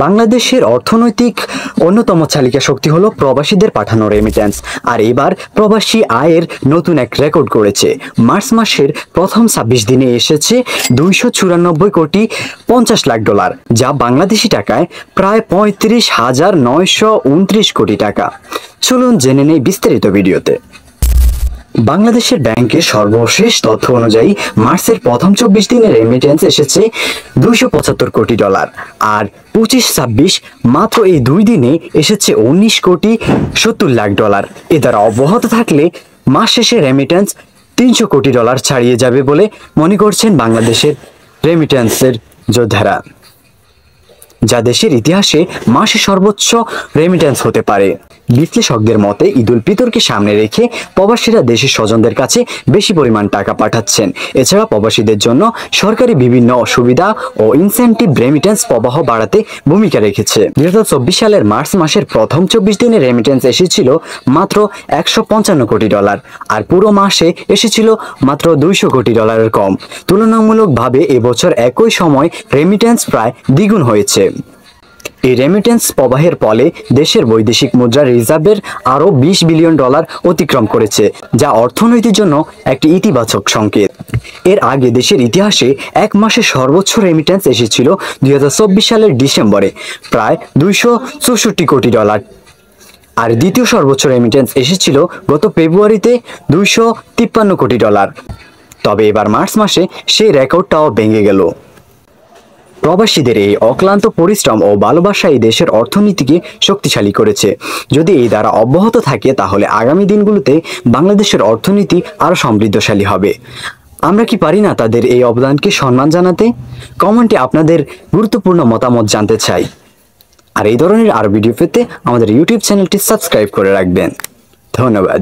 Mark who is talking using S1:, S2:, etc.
S1: বাংলাদেশের অর্থনৈতিক অন্যতম চালিকা শক্তি হলো প্রবাসীদের পাঠানো রেমিট্যান্স। আর এবার প্রবাসী আয়ের নতুন এক রেকর্ড করেছে। মার্চ মাসের প্রথম 26 দিনে এসেছে 294 কোটি 50 লাখ ডলার, যা বাংলাদেশি টাকায় প্রায় 35,929 কোটি টাকা। চলুন জেনে নেই বিস্তারিত ভিডিওতে। বাংলাদেশের ব্যাংকের সর্বশেষ তথ্য অনুযায়ী মার্চের প্রথম 24 দিনের রেমিটেন্স এসেছে 275 কোটি ডলার, আর 25-26 মাত্র এই 2 দিনে এসেছে 19 কোটি 70 লাখ ডলার। এ দ্বারা অব্যাহত থাকলে মাস শেষে রেমিটেন্স 300 কোটি ডলার ছাড়িয়ে যাবে বলে মনে করছেন বাংলাদেশের রেমিটেন্সের যোদ্ধারা, যা দেশের ইতিহাসে মাসে সর্বোচ্চ রেমিটেন্স হতে পারে। বিশ্লেষকদের মতে ঈদ উল ফিতরকে সামনে রেখে প্রবাসীরা দেশের স্বজনদের কাছে বেশি পরিমাণ টাকা পাঠাচ্ছেন। এছাড়া প্রবাসীদের জন্য সরকারি বিভিন্ন সুবিধা ও ইনসেন্টিভ রেমিটেন্স প্রবাহ বাড়াতে ভূমিকা রেখেছে। 2024 সালের মার্চ মাসের প্রথম 24 দিনে রেমিটেন্স এসেছিল মাত্র 155 কোটি ডলার, আর পুরো মাসে এসেছিল মাত্র 200 কোটি ডলারের কম। তুলনামূলকভাবে এবছর একই সময় রেমিটেন্স প্রায় দ্বিগুণ হয়েছে। এই রেমিটেন্স প্রবাহের ফলে দেশের বৈদেশিক মুদ্রার রিজার্ভের আরও 20 বিলিয়ন ডলার অতিক্রম করেছে, যা অর্থনীতির জন্য একটি ইতিবাচক সংকেত। এর আগে দেশের ইতিহাসে এক মাসে সর্বোচ্চ রেমিটেন্স এসেছিল 2024 সালের ডিসেম্বরে প্রায় 264 কোটি ডলার, আর দ্বিতীয় সর্বোচ্চ রেমিটেন্স এসেছিল গত ফেব্রুয়ারিতে 253 কোটি ডলার। তবে এবার মার্চ মাসে সেই রেকর্ডটাও ভেঙে গেল। প্রবাসীদের এই অক্লান্ত পরিশ্রম ও ভালোবাসা এই দেশের অর্থনীতিকে শক্তিশালী করেছে। যদি এই দ্বারা অব্যাহত থাকে তাহলে আগামী দিনগুলোতে বাংলাদেশের অর্থনীতি আরও সমৃদ্ধশালী হবে। আমরা কি পারি না তাদের এই অবদানকে সম্মান জানাতে? কমেন্টে আপনাদের গুরুত্বপূর্ণ মতামত জানতে চাই। আর এই ধরনের আরও ভিডিও পেতে আমাদের ইউটিউব চ্যানেলটি সাবস্ক্রাইব করে রাখবেন। ধন্যবাদ।